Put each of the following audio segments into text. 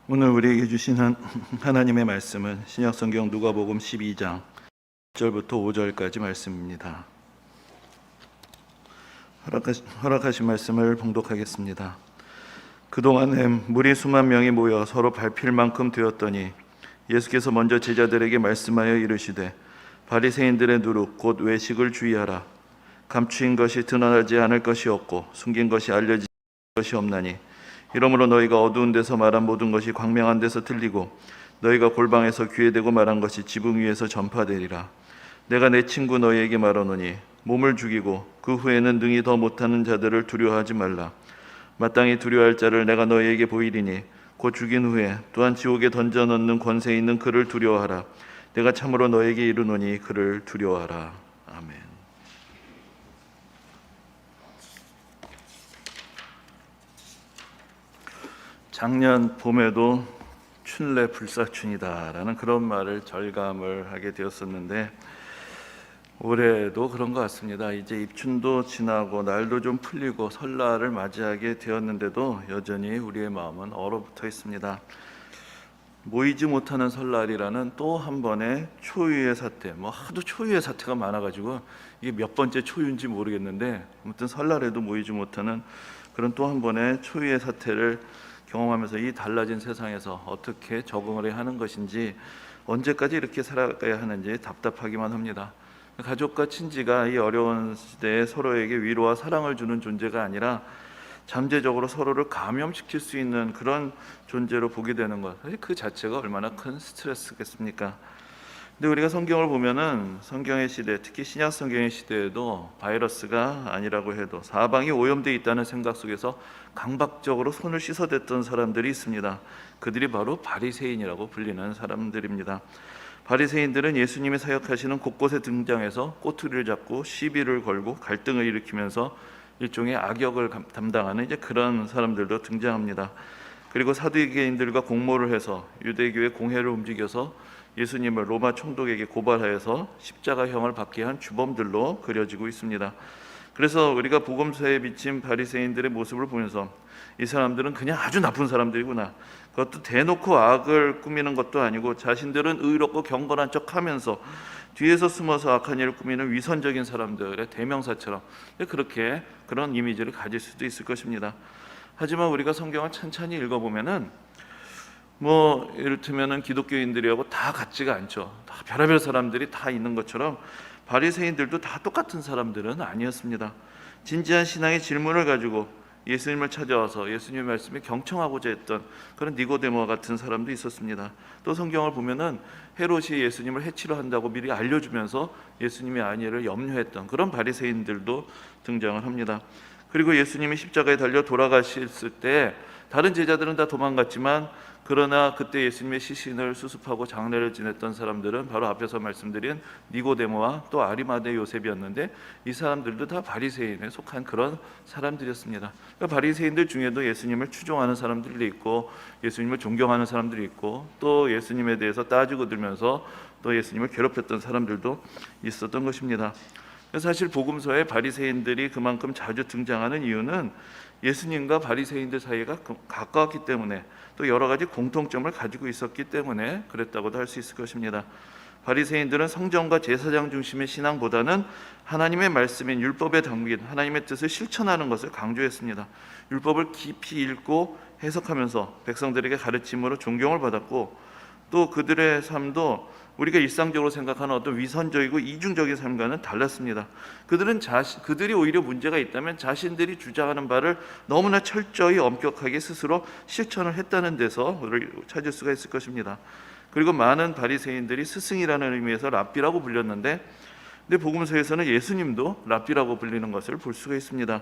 오늘 우리에게 주시는 하나님의 말씀은 신약성경 누가복음 12장 1절부터 5절까지 말씀입니다. 허락하신 말씀을 봉독하겠습니다. 그동안에 무리 수만 명이 모여 서로 밟힐 만큼 되었더니 예수께서 먼저 제자들에게 말씀하여 이르시되 바리새인들의 누룩 곧 외식을 주의하라. 감추인 것이 드러나지 않을 것이 없고 숨긴 것이 알려질 것이 없나니 이러므로 너희가 어두운 데서 말한 모든 것이 광명한 데서 들리고 너희가 골방에서 귀에 대고 말한 것이 지붕 위에서 전파되리라. 내가 내 친구 너희에게 말하노니 몸을 죽이고 그 후에는 능히 더 못하는 자들을 두려워하지 말라. 마땅히 두려워할 자를 내가 너희에게 보이리니 곧 죽인 후에 또한 지옥에 던져 넣는 권세 있는 그를 두려워하라. 내가 참으로 너희에게 이르노니 그를 두려워하라. 아멘. 작년 봄에도 춘래 불사춘이다라는 그런 말을 절감을 하게 되었었는데 올해도 그런 것 같습니다. 이제 입춘도 지나고 날도 좀 풀리고 설날을 맞이하게 되었는데도 여전히 우리의 마음은 얼어붙어 있습니다. 모이지 못하는 설날이라는 또 한 번의 초유의 사태, 하도 초유의 사태가 많아가지고 이게 몇 번째 초유인지 모르겠는데 아무튼 설날에도 모이지 못하는 그런 또 한 번의 초유의 사태를 경험하면서 이 달라진 세상에서 어떻게 적응을 해야 하는 것인지, 언제까지 이렇게 살아가야 하는지 답답하기만 합니다. 가족과 친지가 이 어려운 시대에 서로에게 위로와 사랑을 주는 존재가 아니라 잠재적으로 서로를 감염시킬 수 있는 그런 존재로 보게 되는 것, 사실 그 자체가 얼마나 큰 스트레스겠습니까? 근데 우리가 성경을 보면은 성경의 시대, 특히 신약 성경의 시대에도 바이러스가 아니라고 해도 사방이 오염되어 있다는 생각 속에서 강박적으로 손을 씻어댔던 사람들이 있습니다. 그들이 바로 바리새인이라고 불리는 사람들입니다. 바리새인들은 예수님이 사역하시는 곳곳에 등장해서 꼬투리를 잡고 시비를 걸고 갈등을 일으키면서 일종의 악역을 담당하는 이제 그런 사람들도 등장합니다. 그리고 사두개인들과 공모를 해서 유대교의 공회를 움직여서 예수님을 로마 총독에게 고발하여서 십자가형을 받게 한 주범들로 그려지고 있습니다. 그래서 우리가 복음서에 비친 바리새인들의 모습을 보면서 이 사람들은 그냥 아주 나쁜 사람들이구나, 그것도 대놓고 악을 꾸미는 것도 아니고 자신들은 의롭고 경건한 척하면서 뒤에서 숨어서 악한 일을 꾸미는 위선적인 사람들의 대명사처럼 그렇게 그런 이미지를 가질 수도 있을 것입니다. 하지만 우리가 성경을 찬찬히 읽어보면은 이를테면은 기독교인들이하고 다 같지가 않죠. 다 별의별 사람들이 다 있는 것처럼 바리새인들도 다 똑같은 사람들은 아니었습니다. 진지한 신앙의 질문을 가지고 예수님을 찾아와서 예수님의 말씀에 경청하고자 했던 그런 니고데모와 같은 사람도 있었습니다. 또 성경을 보면은 헤롯이 예수님을 해치려 한다고 미리 알려주면서 예수님의 안위를 염려했던 그런 바리새인들도 등장을 합니다. 그리고 예수님이 십자가에 달려 돌아가셨을 때 다른 제자들은 다 도망갔지만, 그러나 그때 예수님의 시신을 수습하고 장례를 지냈던 사람들은 바로 앞에서 말씀드린 니고데모와 또 아리마대 요셉이었는데, 이 사람들도 다 바리새인에 속한 그런 사람들이었습니다. 바리새인들 중에도 예수님을 추종하는 사람들이 있고 예수님을 존경하는 사람들이 있고 또 예수님에 대해서 따지고 들면서 또 예수님을 괴롭혔던 사람들도 있었던 것입니다. 사실 복음서에 바리새인들이 그만큼 자주 등장하는 이유는 예수님과 바리새인들 사이가 가까웠기 때문에, 또 여러 가지 공통점을 가지고 있었기 때문에 그랬다고도 할 수 있을 것입니다. 바리새인들은 성전과 제사장 중심의 신앙보다는 하나님의 말씀인 율법에 담긴 하나님의 뜻을 실천하는 것을 강조했습니다. 율법을 깊이 읽고 해석하면서 백성들에게 가르침으로 존경을 받았고, 또 그들의 삶도 우리가 일상적으로 생각하는 어떤 위선적이고 이중적인 삶과는 달랐습니다. 그들이 오히려 문제가 있다면 자신들이 주장하는 바를 너무나 철저히 엄격하게 스스로 실천을 했다는 데서 우리를 찾을 수가 있을 것입니다. 그리고 많은 바리새인들이 스승이라는 의미에서 랍비라고 불렸는데, 근데 복음서에서는 예수님도 랍비라고 불리는 것을 볼 수가 있습니다.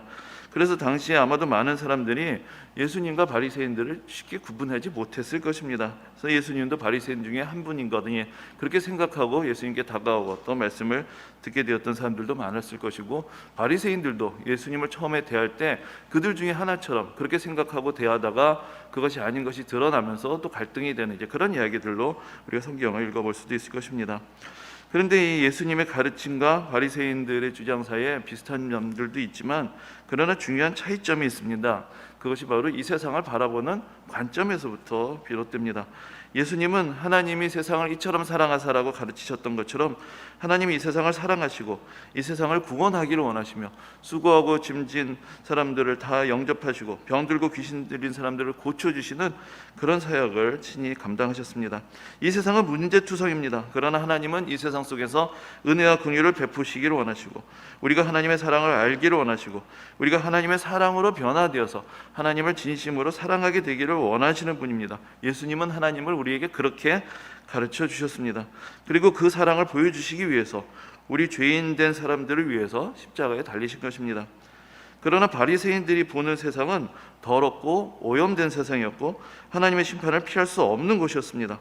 그래서 당시에 아마도 많은 사람들이 예수님과 바리새인들을 쉽게 구분하지 못했을 것입니다. 그래서 예수님도 바리새인 중에 한 분인 거니 그렇게 생각하고 예수님께 다가오고 또 말씀을 듣게 되었던 사람들도 많았을 것이고, 바리새인들도 예수님을 처음에 대할 때 그들 중에 하나처럼 그렇게 생각하고 대하다가 그것이 아닌 것이 드러나면서 또 갈등이 되는 이제 그런 이야기들로 우리가 성경을 읽어볼 수도 있을 것입니다. 그런데 이 예수님의 가르침과 바리새인들의 주장 사이에 비슷한 점들도 있지만, 그러나 중요한 차이점이 있습니다. 그것이 바로 이 세상을 바라보는 관점에서부터 비롯됩니다. 예수님은 하나님이 세상을 이처럼 사랑하사라고 가르치셨던 것처럼 하나님이 이 세상을 사랑하시고 이 세상을 구원하기를 원하시며 수고하고 짐진 사람들을 다 영접하시고 병들고 귀신 들린 사람들을 고쳐주시는 그런 사역을 친히 감당하셨습니다. 이 세상은 문제투성입니다. 그러나 하나님은 이 세상 속에서 은혜와 긍휼을 베푸시기를 원하시고 우리가 하나님의 사랑을 알기를 원하시고 우리가 하나님의 사랑으로 변화되어서 하나님을 진심으로 사랑하게 되기를 원하시는 분입니다. 예수님은 하나님을 우리에게 그렇게 가르쳐 주셨습니다. 그리고 그 사랑을 보여주시기 위해서 우리 죄인 된 사람들을 위해서 십자가에 달리신 것입니다. 그러나 바리새인들이 보는 세상은 더럽고 오염된 세상이었고 하나님의 심판을 피할 수 없는 곳이었습니다.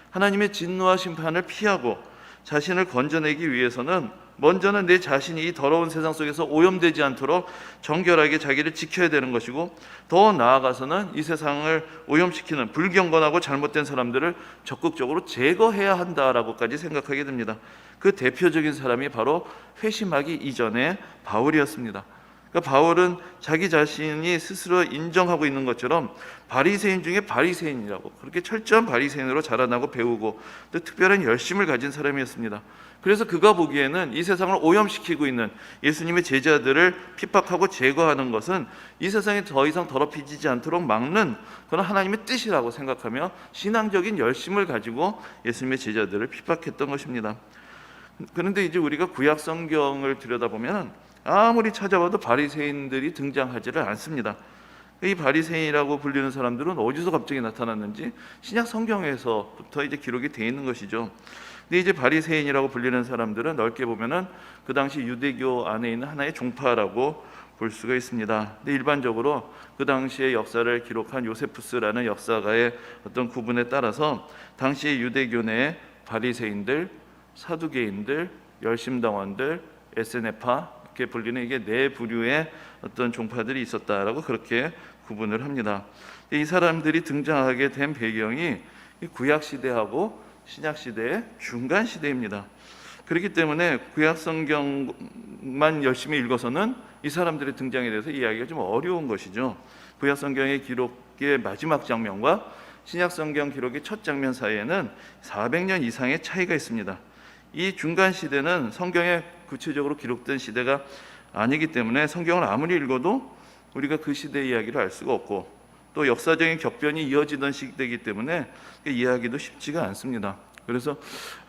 하나님의 진노와 심판을 피하고 자신을 건져내기 위해서는 먼저는 내 자신이 이 더러운 세상 속에서 오염되지 않도록 정결하게 자기를 지켜야 되는 것이고 더 나아가서는 이 세상을 오염시키는 불경건하고 잘못된 사람들을 적극적으로 제거해야 한다라고까지 생각하게 됩니다. 그 대표적인 사람이 바로 회심하기 이전의 바울이었습니다. 그러니까 바울은 자기 자신이 스스로 인정하고 있는 것처럼 바리새인 중에 바리새인이라고 그렇게 철저한 바리새인으로 자라나고 배우고 또 특별한 열심을 가진 사람이었습니다. 그래서 그가 보기에는 이 세상을 오염시키고 있는 예수님의 제자들을 핍박하고 제거하는 것은 이 세상에 더 이상 더럽혀지지 않도록 막는 그런 하나님의 뜻이라고 생각하며 신앙적인 열심을 가지고 예수님의 제자들을 핍박했던 것입니다. 그런데 이제 우리가 구약 성경을 들여다보면 아무리 찾아봐도 바리새인들이 등장하지를 않습니다. 이 바리새인이라고 불리는 사람들은 어디서 갑자기 나타났는지 신약 성경에서부터 이제 기록이 되어 있는 것이죠. 근데 이제 바리새인이라고 불리는 사람들은 넓게 보면은 그 당시 유대교 안에 있는 하나의 종파라고 볼 수가 있습니다. 근데 일반적으로 그 당시의 역사를 기록한 요세푸스라는 역사가의 어떤 구분에 따라서 당시의 유대교 내 바리새인들, 사두개인들, 열심당원들, 에세네파 이렇게 불리는 이게 네 부류의 어떤 종파들이 있었다라고 그렇게 구분을 합니다. 이 사람들이 등장하게 된 배경이 구약 시대하고 신약 시대의 중간 시대입니다. 그렇기 때문에 구약 성경만 열심히 읽어서는 이 사람들의 등장에 대해서 이야기가 좀 어려운 것이죠. 구약 성경의 기록의 마지막 장면과 신약 성경 기록의 첫 장면 사이에는 400년 이상의 차이가 있습니다. 이 중간 시대는 성경에 구체적으로 기록된 시대가 아니기 때문에 성경을 아무리 읽어도 우리가 그 시대의 이야기를 알 수가 없고 또 역사적인 격변이 이어지던 시대이기 때문에 이해하기도 쉽지가 않습니다. 그래서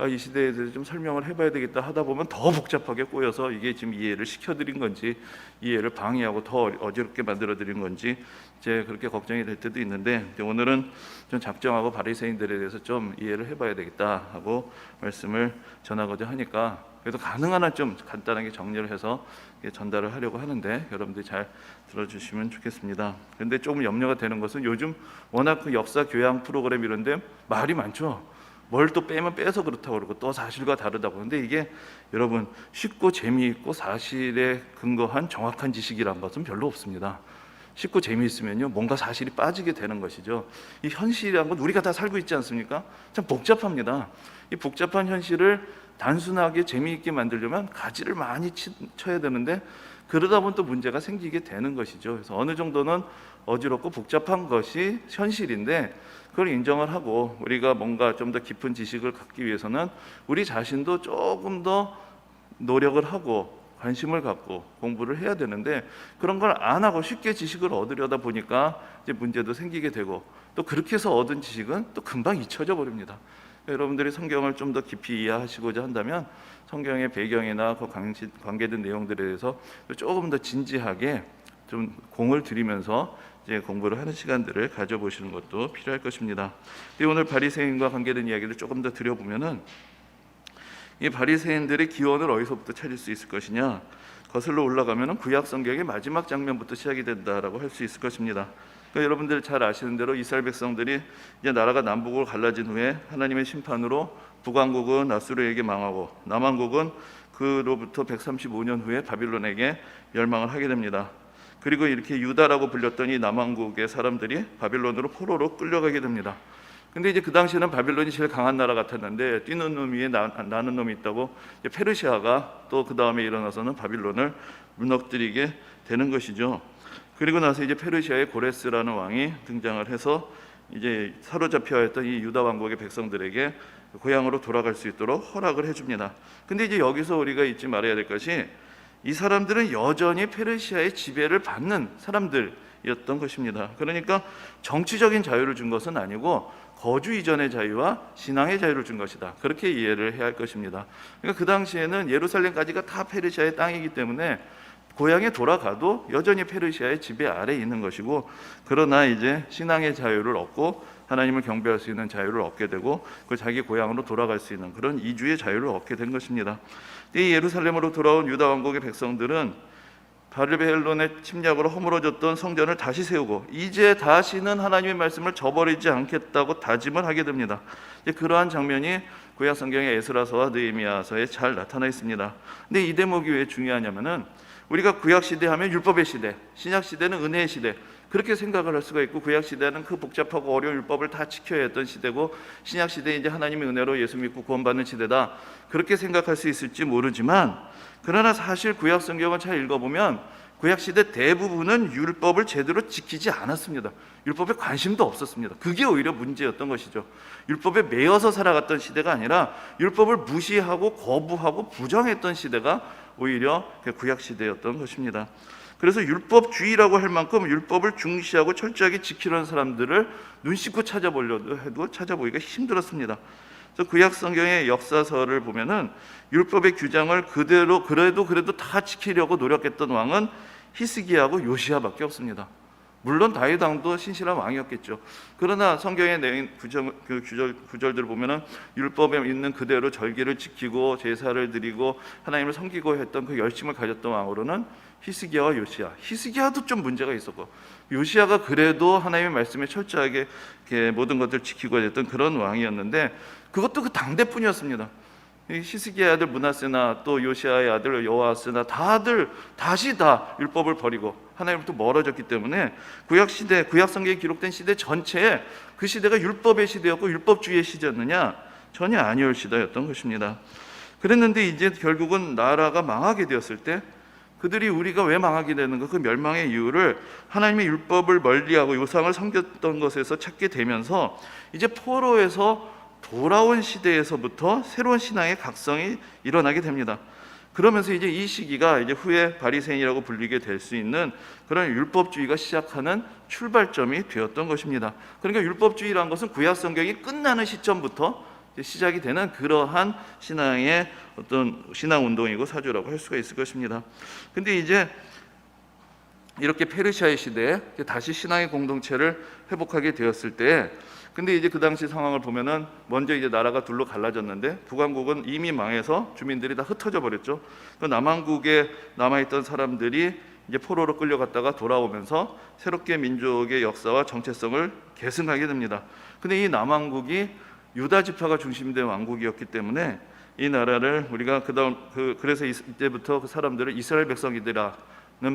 이 시대에 대해서 좀 설명을 해봐야 되겠다 하다 보면 더 복잡하게 꼬여서 이게 지금 이해를 시켜드린 건지 이해를 방해하고 더 어지럽게 만들어드린 건지 이제 그렇게 걱정이 될 때도 있는데 오늘은 좀 작정하고 바리새인들에 대해서 좀 이해를 해봐야 되겠다 하고 말씀을 전하고자 하니까 그래도 가능한 한 좀 간단하게 정리를 해서 전달을 하려고 하는데 여러분들이 잘 들어주시면 좋겠습니다. 그런데 조금 염려가 되는 것은 요즘 워낙 그 역사 교양 프로그램 이런데 말이 많죠. 뭘 또 빼면 빼서 그렇다고 그러고 또 사실과 다르다고. 근데 이게 여러분 쉽고 재미있고 사실에 근거한 정확한 지식이란 것은 별로 없습니다. 쉽고 재미있으면요 뭔가 사실이 빠지게 되는 것이죠. 이 현실이란 건 우리가 다 살고 있지 않습니까? 참 복잡합니다. 이 복잡한 현실을 단순하게 재미있게 만들려면 가지를 많이 쳐야 되는데 그러다 보면 또 문제가 생기게 되는 것이죠. 그래서 어느 정도는 어지럽고 복잡한 것이 현실인데 그걸 인정을 하고 우리가 뭔가 좀 더 깊은 지식을 갖기 위해서는 우리 자신도 조금 더 노력을 하고 관심을 갖고 공부를 해야 되는데 그런 걸 안 하고 쉽게 지식을 얻으려다 보니까 이제 문제도 생기게 되고 또 그렇게 해서 얻은 지식은 또 금방 잊혀져 버립니다. 여러분들이 성경을 좀 더 깊이 이해하시고자 한다면 성경의 배경이나 그 관계된 내용들에 대해서 조금 더 진지하게 좀 공을 들이면서 이제 공부를 하는 시간들을 가져보시는 것도 필요할 것입니다. 오늘 바리새인과 관계된 이야기를 조금 더 드려보면은 이 바리새인들의 기원을 어디서부터 찾을 수 있을 것이냐? 거슬러 올라가면은 구약 성경의 마지막 장면부터 시작이 된다라고 할 수 있을 것입니다. 그러니까 여러분들 잘 아시는 대로 이스라엘 백성들이 이제 나라가 남북으로 갈라진 후에 하나님의 심판으로 북왕국은 아수르에게 망하고 남왕국은 그로부터 135년 후에 바빌론에게 멸망을 하게 됩니다. 그리고 이렇게 유다라고 불렸던 이 남왕국의 사람들이 바빌론으로 포로로 끌려가게 됩니다. 근데 이제 그 당시에는 바빌론이 제일 강한 나라 같았는데 뛰는 놈 위에 나는 놈이 있다고 페르시아가 또 그 다음에 일어나서는 바빌론을 무너뜨리게 되는 것이죠. 그리고 나서 이제 페르시아의 고레스라는 왕이 등장을 해서 이제 사로잡혀 있던 이 유다 왕국의 백성들에게 고향으로 돌아갈 수 있도록 허락을 해줍니다. 근데 이제 여기서 우리가 잊지 말아야 될 것이, 이 사람들은 여전히 페르시아의 지배를 받는 사람들이었던 것입니다. 그러니까 정치적인 자유를 준 것은 아니고 거주 이전의 자유와 신앙의 자유를 준 것이다, 그렇게 이해를 해야 할 것입니다. 그러니까 그 당시에는 예루살렘까지가 다 페르시아의 땅이기 때문에 고향에 돌아가도 여전히 페르시아의 지배 아래에 있는 것이고, 그러나 이제 신앙의 자유를 얻고 하나님을 경배할 수 있는 자유를 얻게 되고, 그 자기 고향으로 돌아갈 수 있는 그런 이주의 자유를 얻게 된 것입니다. 이 예루살렘으로 돌아온 유다 왕국의 백성들은 바벨론의 침략으로 허물어졌던 성전을 다시 세우고 이제 다시는 하나님의 말씀을 저버리지 않겠다고 다짐을 하게 됩니다. 그러한 장면이 구약 성경의 에스라서와 느헤미야서에 잘 나타나 있습니다. 근데 이 대목이 왜 중요하냐면은, 우리가 구약 시대 하면 율법의 시대, 신약 시대는 은혜의 시대, 그렇게 생각을 할 수가 있고, 구약 시대는 그 복잡하고 어려운 율법을 다 지켜야 했던 시대고, 신약 시대 이제 하나님의 은혜로 예수 믿고 구원받는 시대다, 그렇게 생각할 수 있을지 모르지만, 그러나 사실 구약 성경을 잘 읽어보면 구약 시대 대부분은 율법을 제대로 지키지 않았습니다. 율법에 관심도 없었습니다. 그게 오히려 문제였던 것이죠. 율법에 매여서 살아갔던 시대가 아니라 율법을 무시하고 거부하고 부정했던 시대가 오히려 구약 시대였던 것입니다. 그래서 율법주의라고 할 만큼 율법을 중시하고 철저하게 지키려는 사람들을 눈 씻고 찾아보려도 해도 찾아보기가 힘들었습니다. 그래서 구약 성경의 역사서를 보면은 율법의 규정을 그래도 다 지키려고 노력했던 왕은 히스기야하고 요시야밖에 없습니다. 물론 다윗 왕도 신실한 왕이었겠죠. 그러나 성경의 내용 구절들을 보면은 율법에 있는 그대로 절기를 지키고 제사를 드리고 하나님을 섬기고 했던 그 열심을 가졌던 왕으로는 히스기야와 요시야. 히스기야도 좀 문제가 있었고, 요시야가 그래도 하나님의 말씀에 철저하게 모든 것들을 지키고 했던 그런 왕이었는데, 그것도 그 당대뿐이었습니다. 히스기야의 아들 므낫세나 또 요시야의 아들 여호아스나 다들 다시 다 율법을 버리고 하나님부터 멀어졌기 때문에 구약 성경에 기록된 시대 전체에 그 시대가 율법의 시대였고 율법주의의 시대였느냐? 전혀 아니올 시대였던 것입니다. 그랬는데 이제 결국은 나라가 망하게 되었을 때, 그들이 우리가 왜 망하게 되는가, 그 멸망의 이유를 하나님의 율법을 멀리하고 요상을 섬겼던 것에서 찾게 되면서, 이제 포로에서 돌아온 시대에서부터 새로운 신앙의 각성이 일어나게 됩니다. 그러면서 이제 이 시기가 이제 후에 바리새인이라고 불리게 될 수 있는 그런 율법주의가 시작하는 출발점이 되었던 것입니다. 그러니까 율법주의라는 것은 구약 성경이 끝나는 시점부터 시작이 되는 그러한 신앙의 어떤 신앙 운동이고 사조라고 할 수가 있을 것입니다. 근데 이제 이렇게 페르시아의 시대에 다시 신앙의 공동체를 회복하게 되었을 때, 근데 이제 그 당시 상황을 보면은 먼저 이제 나라가 둘로 갈라졌는데, 북왕국은 이미 망해서 주민들이 다 흩어져 버렸죠. 그 남왕국에 남아있던 사람들이 이제 포로로 끌려갔다가 돌아오면서 새롭게 민족의 역사와 정체성을 계승하게 됩니다. 근데 이 남왕국이 유다 지파가 중심된 왕국이었기 때문에 이 나라를 우리가 그래서 이때부터 그 사람들을 이스라엘 백성이라는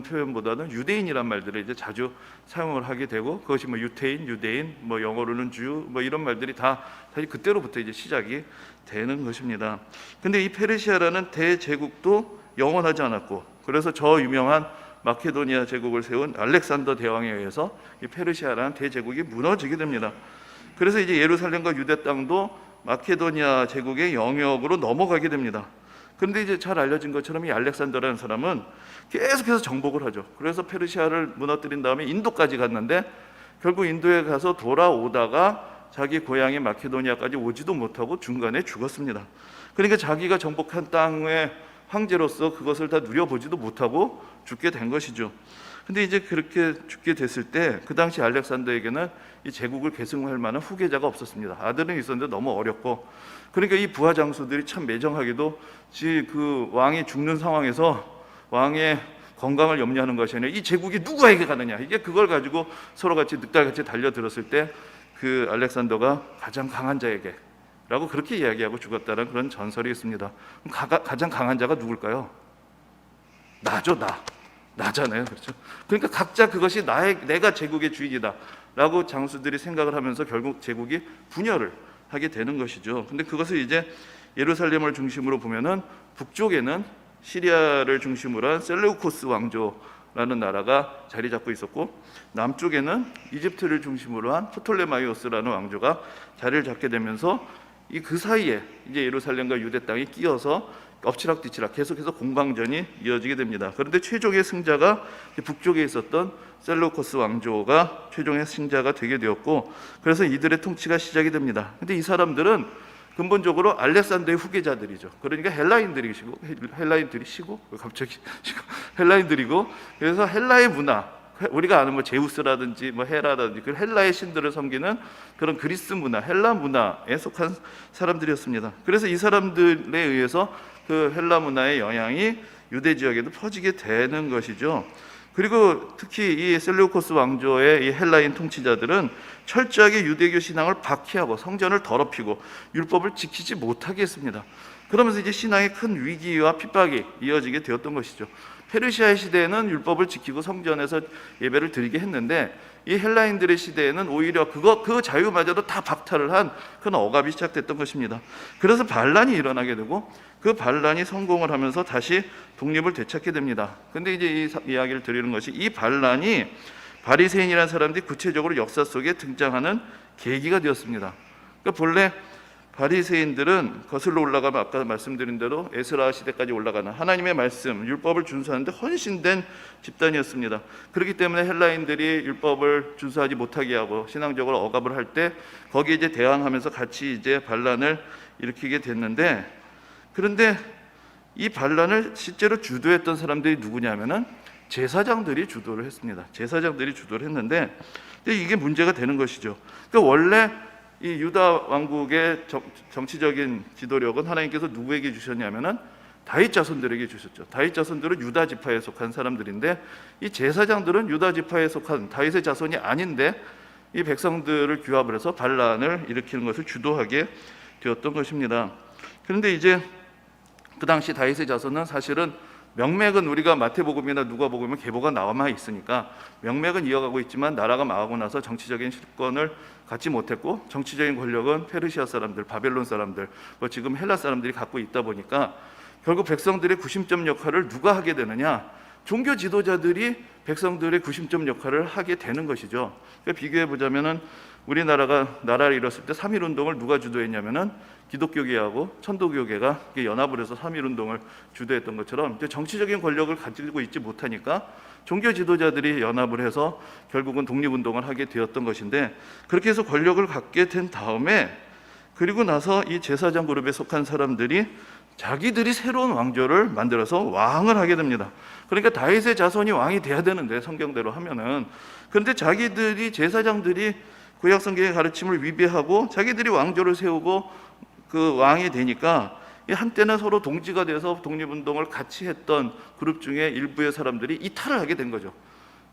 표현보다는 유대인이란 말들을 이제 자주 사용을 하게 되고, 그것이 뭐 유대인, 뭐 영어로는 주, 뭐 이런 말들이 다 사실 그때로부터 이제 시작이 되는 것입니다. 근데 이 페르시아라는 대제국도 영원하지 않았고, 그래서 저 유명한 마케도니아 제국을 세운 알렉산더 대왕에 의해서 이 페르시아라는 대제국이 무너지게 됩니다. 그래서 이제 예루살렘과 유대 땅도 마케도니아 제국의 영역으로 넘어가게 됩니다. 그런데 이제 잘 알려진 것처럼 이 알렉산더라는 사람은 계속해서 정복을 하죠. 그래서 페르시아를 무너뜨린 다음에 인도까지 갔는데, 결국 인도에 가서 돌아오다가 자기 고향인 마케도니아까지 오지도 못하고 중간에 죽었습니다. 그러니까 자기가 정복한 땅의 황제로서 그것을 다 누려보지도 못하고 죽게 된 것이죠. 근데 이제 그렇게 죽게 됐을 때, 그 당시 알렉산더에게는 이 제국을 계승할 만한 후계자가 없었습니다. 아들은 있었는데 너무 어렸고, 그러니까 이 부하 장수들이 참 매정하게도 그 왕이 죽는 상황에서 왕의 건강을 염려하는 것이 아니라 이 제국이 누구에게 가느냐, 이게 그걸 가지고 서로 같이 늑달같이 달려들었을 때 그 알렉산더가 가장 강한 자에게 라고 그렇게 이야기하고 죽었다는 그런 전설이 있습니다. 가장 강한 자가 누굴까요? 나잖아요. 그렇죠? 그러니까 각자 그것이 내가 제국의 주인이다 라고 장수들이 생각을 하면서 결국 제국이 분열을 하게 되는 것이죠. 근데 그것을 이제 예루살렘을 중심으로 보면은 북쪽에는 시리아를 중심으로 한 셀레우코스 왕조 라는 나라가 자리 잡고 있었고, 남쪽에는 이집트를 중심으로 한 프톨레마이오스라는 왕조가 자리를 잡게 되면서 그 사이에 이제 예루살렘과 유대 땅이 끼어서 엎치락뒤치락 계속해서 공방전이 이어지게 됩니다. 그런데 최종의 승자가 북쪽에 있었던 셀루코스 왕조가 최종의 승자가 되게 되었고, 그래서 이들의 통치가 시작이 됩니다. 근데 이 사람들은 근본적으로 알렉산더의 후계자들이죠. 그러니까 헬라인들이고, 그래서 헬라의 문화, 우리가 아는 뭐 제우스라든지 뭐 헤라라든지 그 헬라의 신들을 섬기는 그런 그리스 문화, 헬라 문화에 속한 사람들이었습니다. 그래서 이 사람들에 의해서 그 헬라 문화의 영향이 유대 지역에도 퍼지게 되는 것이죠. 그리고 특히 이 셀루코스 왕조의 이 헬라인 통치자들은 철저하게 유대교 신앙을 박해하고 성전을 더럽히고 율법을 지키지 못하게 했습니다. 그러면서 이제 신앙의 큰 위기와 핍박이 이어지게 되었던 것이죠. 페르시아의 시대에는 율법을 지키고 성전에서 예배를 드리게 했는데, 이 헬라인들의 시대에는 오히려 그 자유마저도 다 박탈을 한 그런 억압이 시작됐던 것입니다. 그래서 반란이 일어나게 되고, 그 반란이 성공을 하면서 다시 독립을 되찾게 됩니다. 근데 이제 이 이야기를 드리는 것이, 이 반란이 바리새인이라는 사람들이 구체적으로 역사 속에 등장하는 계기가 되었습니다. 그러니까 본래 바리새인들은 거슬러 올라가면 아까 말씀드린 대로 에스라 시대까지 올라가는 하나님의 말씀, 율법을 준수하는데 헌신된 집단이었습니다. 그렇기 때문에 헬라인들이 율법을 준수하지 못하게 하고 신앙적으로 억압을 할 때 거기에 이제 대항하면서 같이 이제 반란을 일으키게 됐는데, 그런데 이 반란을 실제로 주도했던 사람들이 누구냐면은 제사장들이 주도를 했습니다. 제사장들이 주도를 했는데, 근데 이게 문제가 되는 것이죠. 그러니까 원래 이 유다 왕국의 정치적인 지도력은 하나님께서 누구에게 주셨냐면은 다윗 자손들에게 주셨죠. 다윗 자손들은 유다 지파에 속한 사람들인데, 이 제사장들은 유다 지파에 속한 다윗의 자손이 아닌데 이 백성들을 규합을 해서 반란을 일으키는 것을 주도하게 되었던 것입니다. 그런데 이제 그 당시 다윗의 자손은 사실은 명맥은 우리가 마태복음이나 누가복음은 계보가 남아 있으니까 명맥은 이어가고 있지만, 나라가 망하고 나서 정치적인 실권을 갖지 못했고 정치적인 권력은 페르시아 사람들, 바벨론 사람들, 뭐 지금 헬라 사람들이 갖고 있다 보니까 결국 백성들의 구심점 역할을 누가 하게 되느냐? 종교 지도자들이 백성들의 구심점 역할을 하게 되는 것이죠. 그러니까 비교해 보자면은 우리나라가 나라를 잃었을 때 3.1운동을 누가 주도했냐면은 기독교계하고 천도교계가 연합을 해서 3.1운동을 주도했던 것처럼, 정치적인 권력을 가지고 있지 못하니까 종교 지도자들이 연합을 해서 결국은 독립운동을 하게 되었던 것인데, 그렇게 해서 권력을 갖게 된 다음에, 그리고 나서 이 제사장 그룹에 속한 사람들이 자기들이 새로운 왕조를 만들어서 왕을 하게 됩니다. 그러니까 다윗의 자손이 왕이 돼야 되는데, 성경대로 하면은, 그런데 자기들이 제사장들이 구약 성경의 가르침을 위배하고 자기들이 왕조를 세우고 그 왕이 되니까, 한때는 서로 동지가 돼서 독립운동을 같이 했던 그룹 중에 일부의 사람들이 이탈을 하게 된 거죠.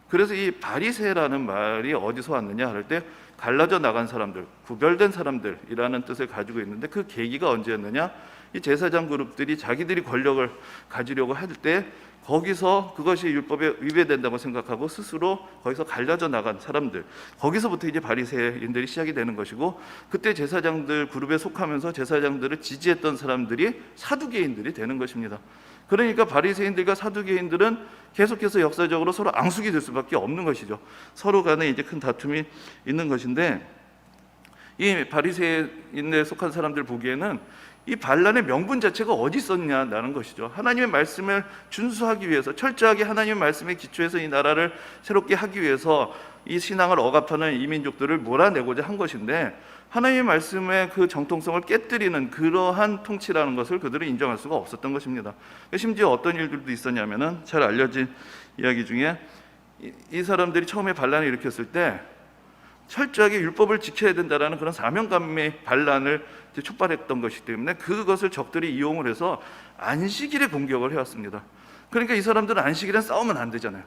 그래서 이 바리새라는 말이 어디서 왔느냐 할 때, 갈라져 나간 사람들, 구별된 사람들이라는 뜻을 가지고 있는데, 그 계기가 언제였느냐? 이 제사장 그룹들이 자기들이 권력을 가지려고 할 때 거기서 그것이 율법에 위배된다고 생각하고 스스로 거기서 갈라져 나간 사람들, 거기서부터 이제 바리새인들이 시작이 되는 것이고, 그때 제사장들 그룹에 속하면서 제사장들을 지지했던 사람들이 사두개인들이 되는 것입니다. 그러니까 바리새인들과 사두개인들은 계속해서 역사적으로 서로 앙숙이 될 수밖에 없는 것이죠. 서로 간에 이제 큰 다툼이 있는 것인데, 이 바리새인에 속한 사람들 보기에는 이 반란의 명분 자체가 어디 있었냐라는 것이죠. 하나님의 말씀을 준수하기 위해서, 철저하게 하나님의 말씀에 기초해서 이 나라를 새롭게 하기 위해서 이 신앙을 억압하는 이민족들을 몰아내고자 한 것인데, 하나님의 말씀의 그 정통성을 깨뜨리는 그러한 통치라는 것을 그들은 인정할 수가 없었던 것입니다. 심지어 어떤 일들도 있었냐면은, 잘 알려진 이야기 중에 이 사람들이 처음에 반란을 일으켰을 때 철저하게 율법을 지켜야 된다라는 그런 사명감의 반란을 촉발했던 것이기 때문에 그것을 적들이 이용을 해서 안식일에 공격을 해왔습니다. 그러니까 이 사람들은 안식일에 싸우면 안 되잖아요.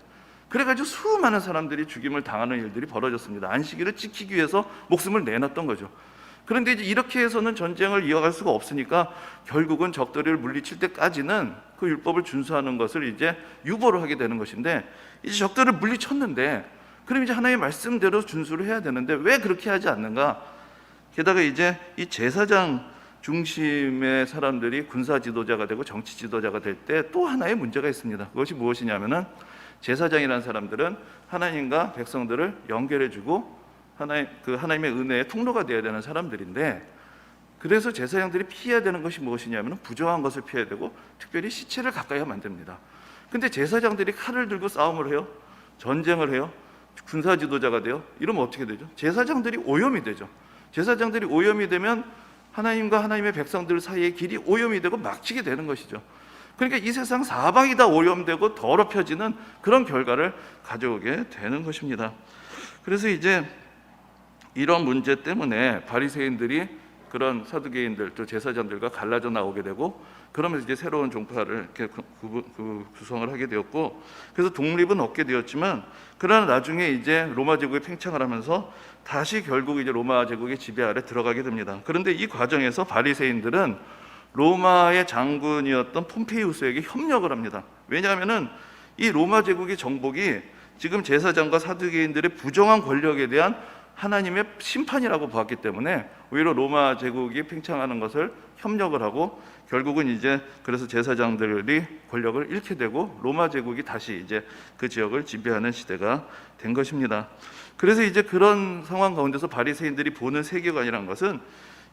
그래가지고 수많은 사람들이 죽임을 당하는 일들이 벌어졌습니다. 안식일을 지키기 위해서 목숨을 내놨던 거죠. 그런데 이제 이렇게 해서는 전쟁을 이어갈 수가 없으니까 결국은 적들을 물리칠 때까지는 그 율법을 준수하는 것을 이제 유보를 하게 되는 것인데, 이제 적들을 물리쳤는데 그럼 이제 하나님의 말씀대로 준수를 해야 되는데 왜 그렇게 하지 않는가? 게다가 이제 이 제사장 중심의 사람들이 군사 지도자가 되고 정치 지도자가 될 때 또 하나의 문제가 있습니다. 그것이 무엇이냐면은, 제사장이라는 사람들은 하나님과 백성들을 연결해주고 하나님의 은혜의 통로가 되어야 되는 사람들인데, 그래서 제사장들이 피해야 되는 것이 무엇이냐면 부정한 것을 피해야 되고 특별히 시체를 가까이 하면 안 됩니다. 근데 제사장들이 칼을 들고 싸움을 해요. 전쟁을 해요. 군사 지도자가 돼요. 이러면 어떻게 되죠? 제사장들이 오염이 되죠. 제사장들이 오염이 되면 하나님과 하나님의 백성들 사이의 길이 오염이 되고 막히게 되는 것이죠. 그러니까 이 세상 사방이 다 오염되고 더럽혀지는 그런 결과를 가져오게 되는 것입니다. 그래서 이제 이런 문제 때문에 바리새인들이 그런 사두개인들 또 제사장들과 갈라져 나오게 되고, 그러면서 이제 새로운 종파를 이렇게 구성을 하게 되었고, 그래서 독립은 얻게 되었지만, 그러나 나중에 이제 로마 제국에 팽창을 하면서 다시 결국 이제 로마 제국의 지배 아래 들어가게 됩니다. 그런데 이 과정에서 바리새인들은 로마의 장군이었던 폼페이우스에게 협력을 합니다. 왜냐하면은 이 로마 제국의 정복이 지금 제사장과 사두개인들의 부정한 권력에 대한 하나님의 심판이라고 보았기 때문에 오히려 로마 제국이 팽창하는 것을 협력을 하고, 결국은 이제 그래서 제사장들이 권력을 잃게 되고 로마 제국이 다시 이제 그 지역을 지배하는 시대가 된 것입니다. 그래서 이제 그런 상황 가운데서 바리새인들이 보는 세계관이란 것은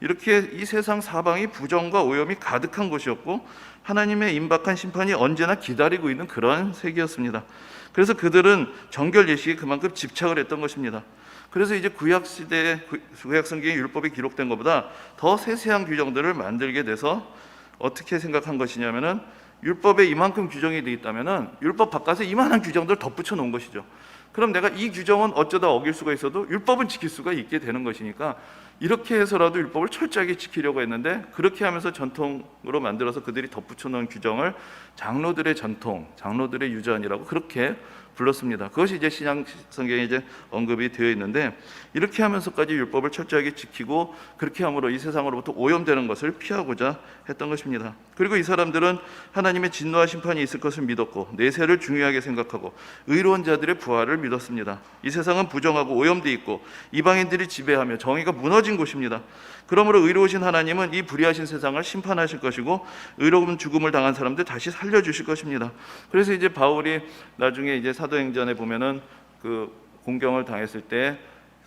이렇게 이 세상 사방이 부정과 오염이 가득한 곳이었고 하나님의 임박한 심판이 언제나 기다리고 있는 그런 세계였습니다. 그래서 그들은 정결 예식에 그만큼 집착을 했던 것입니다. 그래서 이제 구약 시대의 구약 성경의 율법이 기록된 것보다 더 세세한 규정들을 만들게 돼서 어떻게 생각한 것이냐면은 율법에 이만큼 규정이 돼 있다면은 율법 바깥에 이만한 규정들을 덧붙여 놓은 것이죠. 그럼 내가 이 규정은 어쩌다 어길 수가 있어도 율법은 지킬 수가 있게 되는 것이니까 이렇게 해서라도 율법을 철저하게 지키려고 했는데, 그렇게 하면서 전통으로 만들어서 그들이 덧붙여 놓은 규정을 장로들의 전통, 장로들의 유전이라고 그렇게 불렀습니다. 그것이 이제 신약 성경에 이제 언급이 되어 있는데, 이렇게 하면서까지 율법을 철저하게 지키고 그렇게 함으로 이 세상으로부터 오염되는 것을 피하고자 했던 것입니다. 그리고 이 사람들은 하나님의 진노와 심판이 있을 것을 믿었고 내세를 중요하게 생각하고 의로운 자들의 부활을 믿었습니다. 이 세상은 부정하고 오염되어 있고 이방인들이 지배하며 정의가 무너진 곳입니다. 그러므로 의로우신 하나님은 이 불의하신 세상을 심판하실 것이고 의로운 죽음을 당한 사람들 다시 살려주실 것입니다. 그래서 이제 바울이 나중에 이제 사도행전에 보면은 그 공경을 당했을 때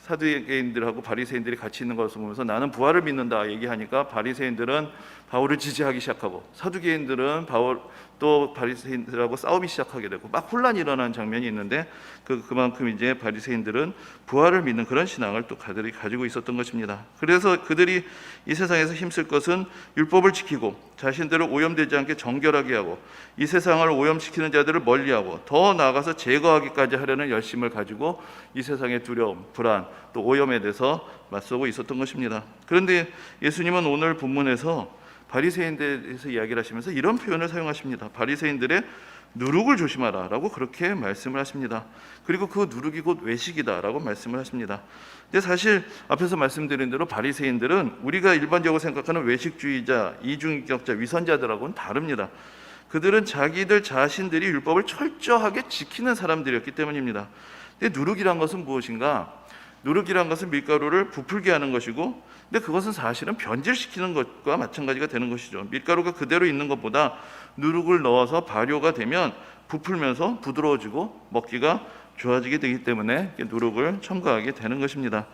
사두개인들하고 바리새인들이 같이 있는 것을 보면서 나는 부활을 믿는다 얘기하니까 바리새인들은 바울을 지지하기 시작하고 사두개인들은 바울 또 바리새인들하고 싸움이 시작하게 되고 막 혼란이 일어나는 장면이 있는데, 그만큼 이제 바리새인들은 부활을 믿는 그런 신앙을 또 그들이 가지고 있었던 것입니다. 그래서 그들이 이 세상에서 힘쓸 것은 율법을 지키고 자신들을 오염되지 않게 정결하게 하고 이 세상을 오염시키는 자들을 멀리하고 더 나아가서 제거하기까지 하려는 열심을 가지고 이 세상의 두려움, 불안, 또 오염에 대해서 맞서고 있었던 것입니다. 그런데 예수님은 오늘 본문에서 바리새인들에 대해서 이야기를 하시면서 이런 표현을 사용하십니다. 바리새인들의 누룩을 조심하라 라고 그렇게 말씀을 하십니다. 그리고 그 누룩이 곧 외식이다 라고 말씀을 하십니다. 근데 사실 앞에서 말씀드린 대로 바리새인들은 우리가 일반적으로 생각하는 외식주의자, 이중인격자, 위선자들하고는 다릅니다. 그들은 자기들 자신들이 율법을 철저하게 지키는 사람들이었기 때문입니다. 근데 누룩이란 것은 무엇인가? 누룩이란 것은 밀가루를 부풀게 하는 것이고, 근데 그것은 사실은 변질시키는 것과 마찬가지가 되는 것이죠. 밀가루가 그대로 있는 것보다 누룩을 넣어서 발효가 되면 부풀면서 부드러워지고 먹기가 좋아지게 되기 때문에 누룩을 첨가하게 되는 것입니다.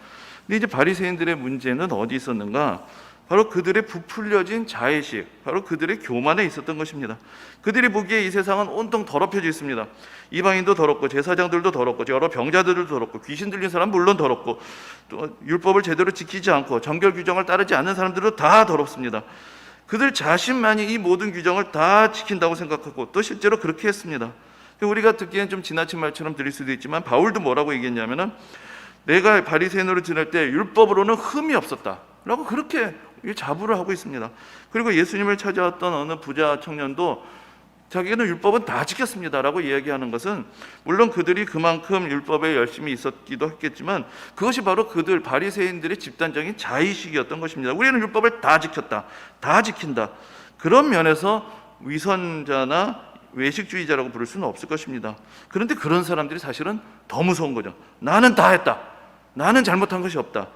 근데 이제 바리새인들의 문제는 어디 있었는가? 바로 그들의 부풀려진 자의식, 바로 그들의 교만에 있었던 것입니다. 그들이 보기에 이 세상은 온통 더럽혀져 있습니다. 이방인도 더럽고 제사장들도 더럽고 여러 병자들도 더럽고 귀신 들린 사람 물론 더럽고 또 율법을 제대로 지키지 않고 정결 규정을 따르지 않는 사람들도 다 더럽습니다. 그들 자신만이 이 모든 규정을 다 지킨다고 생각하고 또 실제로 그렇게 했습니다. 우리가 듣기엔 좀 지나친 말처럼 들릴 수도 있지만 바울도 뭐라고 얘기했냐면은 내가 바리새인으로 지낼 때 율법으로는 흠이 없었다 라고 그렇게 자부를 하고 있습니다. 그리고 예수님을 찾아왔던 어느 부자 청년도 자기는 율법은 다 지켰습니다 라고 이야기하는 것은 물론 그들이 그만큼 율법에 열심히 있었기도 했겠지만 그것이 바로 그들 바리새인들의 집단적인 자의식이었던 것입니다. 우리는 율법을 다 지켰다, 다 지킨다. 그런 면에서 위선자나 외식주의자라고 부를 수는 없을 것입니다. 그런데 그런 사람들이 사실은 더 무서운 거죠. 나는 다 했다, 나는 잘못한 것이 없다.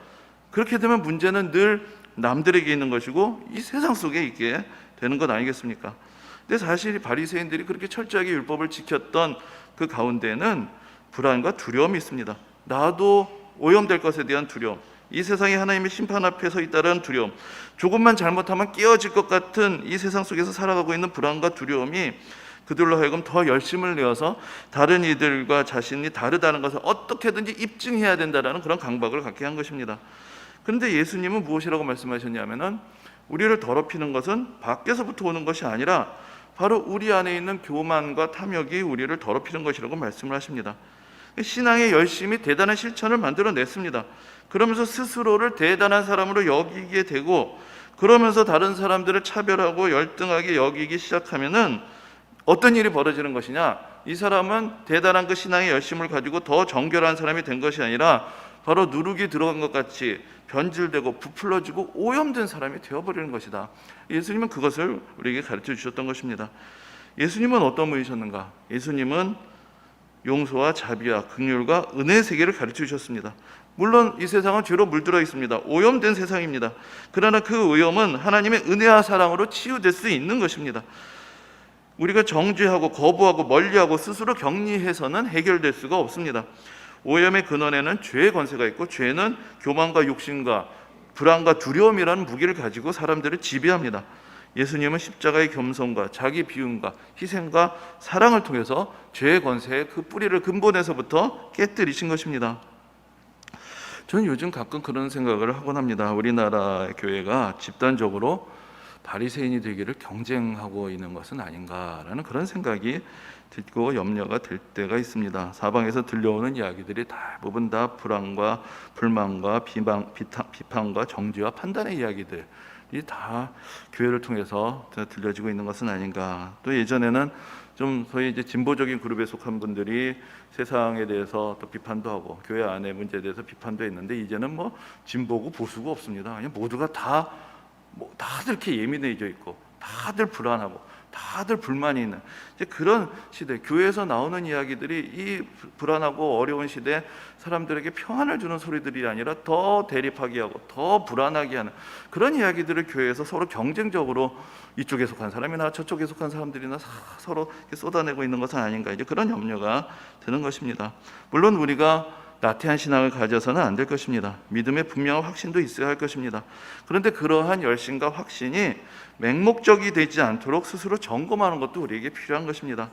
그렇게 되면 문제는 늘 남들에게 있는 것이고 이 세상 속에 있게 되는 것 아니겠습니까? 근데 사실 바리새인들이 그렇게 철저하게 율법을 지켰던 그 가운데는 불안과 두려움이 있습니다. 나도 오염될 것에 대한 두려움, 이 세상이 하나님의 심판 앞에 서 있다는 두려움, 조금만 잘못하면 깨어질 것 같은 이 세상 속에서 살아가고 있는 불안과 두려움이 그들로 하여금 더 열심을 내어서 다른 이들과 자신이 다르다는 것을 어떻게든지 입증해야 된다는 그런 강박을 갖게 한 것입니다. 그런데 예수님은 무엇이라고 말씀하셨냐면은 우리를 더럽히는 것은 밖에서부터 오는 것이 아니라 바로 우리 안에 있는 교만과 탐욕이 우리를 더럽히는 것이라고 말씀을 하십니다. 신앙의 열심이 대단한 실천을 만들어냈습니다. 그러면서 스스로를 대단한 사람으로 여기게 되고, 그러면서 다른 사람들을 차별하고 열등하게 여기기 시작하면은 어떤 일이 벌어지는 것이냐? 이 사람은 대단한 그 신앙의 열심을 가지고 더 정결한 사람이 된 것이 아니라 바로 누룩이 들어간 것 같이 변질되고 부풀러지고 오염된 사람이 되어버리는 것이다. 예수님은 그것을 우리에게 가르쳐 주셨던 것입니다. 예수님은 어떤 분이셨는가? 예수님은 용서와 자비와 긍휼과 은혜의 세계를 가르쳐 주셨습니다. 물론 이 세상은 죄로 물들어 있습니다. 오염된 세상입니다. 그러나 그 오염은 하나님의 은혜와 사랑으로 치유될 수 있는 것입니다. 우리가 정죄하고 거부하고 멀리하고 스스로 격리해서는 해결될 수가 없습니다. 오염의 근원에는 죄의 권세가 있고, 죄는 교만과 욕심과 불안과 두려움이라는 무기를 가지고 사람들을 지배합니다. 예수님은 십자가의 겸손과 자기 비움과 희생과 사랑을 통해서 죄의 권세의 그 뿌리를 근본에서부터 깨뜨리신 것입니다. 저는 요즘 가끔 그런 생각을 하곤 합니다. 우리나라 교회가 집단적으로 바리새인이 되기를 경쟁하고 있는 것은 아닌가라는 그런 생각이 듣고 염려가 될 때가 있습니다. 사방에서 들려오는 이야기들이 대부분 다 불안과 불만과 비판과 정죄와 판단의 이야기들이 다 교회를 통해서 들려지고 있는 것은 아닌가. 또 예전에는 좀 소위 이제 진보적인 그룹에 속한 분들이 세상에 대해서 또 비판도 하고 교회 안의 문제에 대해서 비판도 했는데, 이제는 뭐 진보고 보수고 없습니다. 그냥 모두가 다들 이렇게 예민해져 있고, 다들 불안하고, 다들 불만이 있는 이제 그런 시대. 교회에서 나오는 이야기들이 이 불안하고 어려운 시대에 사람들에게 평안을 주는 소리들이 아니라 더 대립하게 하고 더 불안하게 하는 그런 이야기들을 교회에서 서로 경쟁적으로 이쪽에 속한 사람이나 저쪽에 속한 사람들이나 서로 쏟아내고 있는 것은 아닌가, 이제 그런 염려가 드는 것입니다. 물론 우리가 나태한 신앙을 가져서는 안 될 것입니다. 믿음의 분명한 확신도 있어야 할 것입니다. 그런데 그러한 열심과 확신이 맹목적이 되지 않도록 스스로 점검하는 것도 우리에게 필요한 것입니다.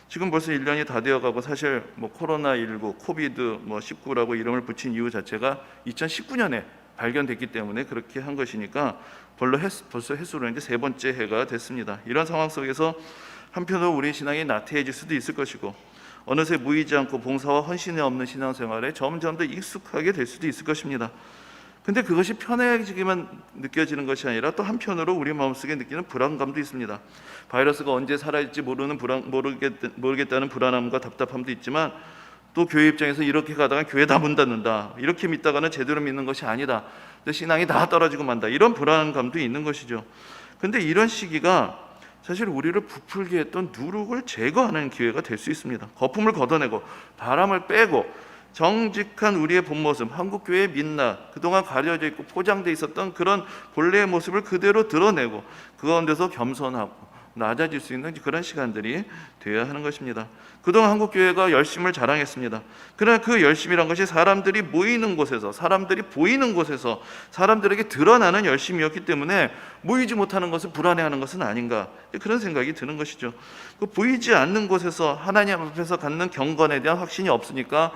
지금 벌써 1년이 다 되어가고, 사실 코로나19, 코비드 19라고 이름을 붙인 이유 자체가 2019년에 발견됐기 때문에 그렇게 한 것이니까 벌써 횟수로 이제 3번째 해가 됐습니다. 이런 상황 속에서 한편으로 우리 신앙이 나태해질 수도 있을 것이고, 어느새 무의지 않고 봉사와 헌신이 없는 신앙생활에 점점 더 익숙하게 될 수도 있을 것입니다. 근데 그것이 편해지기만 느껴지는 것이 아니라 또 한편으로 우리 마음속에 느끼는 불안감도 있습니다. 바이러스가 언제 사라질지 모르겠다는 불안함과 답답함도 있지만, 또 교회 입장에서 이렇게 가다가 교회 다 문 닫는다, 이렇게 믿다가는 제대로 믿는 것이 아니다, 신앙이 다 떨어지고 만다, 이런 불안감도 있는 것이죠. 근데 이런 시기가 사실 우리를 부풀게 했던 누룩을 제거하는 기회가 될 수 있습니다. 거품을 걷어내고 바람을 빼고 정직한 우리의 본 모습, 한국교회의 민낯, 그동안 가려져 있고 포장되어 있었던 그런 본래의 모습을 그대로 드러내고 그 가운데서 겸손하고 낮아질 수 있는 그런 시간들이 되어야 하는 것입니다. 그동안 한국교회가 열심을 자랑했습니다. 그러나 그 열심이란 것이 사람들이 모이는 곳에서, 사람들이 보이는 곳에서 사람들에게 드러나는 열심이었기 때문에 모이지 못하는 것을 불안해하는 것은 아닌가, 그런 생각이 드는 것이죠. 그 보이지 않는 곳에서 하나님 앞에서 갖는 경건에 대한 확신이 없으니까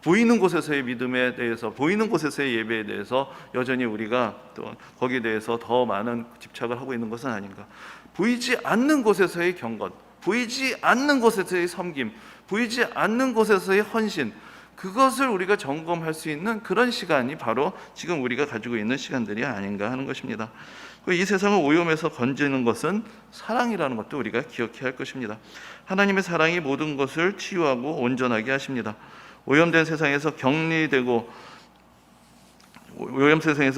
보이는 곳에서의 믿음에 대해서, 보이는 곳에서의 예배에 대해서 여전히 우리가 또 거기에 대해서 더 많은 집착을 하고 있는 것은 아닌가. 보이지 않는 곳에서의 경건, 보이지 않는 곳에서의 섬김, 보이지 않는 곳에서의 헌신, 그것을 우리가 점검할 수 있는 그런 시간이 바로 지금 우리가 가지고 있는 시간들이 아닌가 하는 것입니다. 이 세상을 오염에서 건지는 것은 사랑이라는 것도 우리가 기억해야 할 것입니다. 하나님의 사랑이 모든 것을 치유하고 온전하게 하십니다. 오염된 세상에서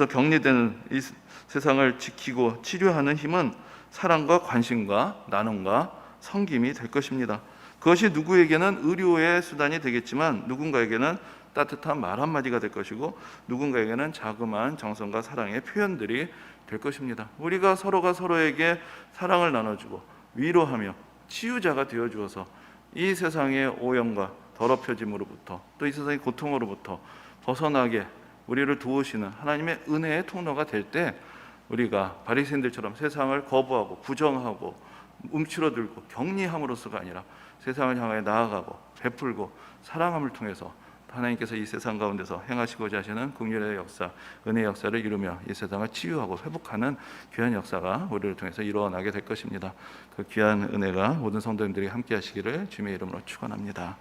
격리되는 이 세상을 지키고 치료하는 힘은 사랑과 관심과 나눔과 섬김이 될 것입니다. 그것이 누구에게는 의료의 수단이 되겠지만, 누군가에게는 따뜻한 말 한마디가 될 것이고, 누군가에게는 자그마한 정성과 사랑의 표현들이 될 것입니다. 우리가 서로가 서로에게 사랑을 나눠주고 위로하며 치유자가 되어 주어서 이 세상의 오염과 더럽혀짐으로부터 또 이 세상의 고통으로부터 벗어나게 우리를 도우시는 하나님의 은혜의 통로가 될 때 우리가 바리새인들처럼 세상을 거부하고 부정하고 움츠러들고 격리함으로써가 아니라 세상을 향하여 나아가고 베풀고 사랑함을 통해서 하나님께서 이 세상 가운데서 행하시고자 하시는 긍휼의 역사, 은혜의 역사를 이루며 이 세상을 치유하고 회복하는 귀한 역사가 우리를 통해서 이루어나게 될 것입니다. 그 귀한 은혜가 모든 성도님들이 함께 하시기를 주님의 이름으로 축원합니다.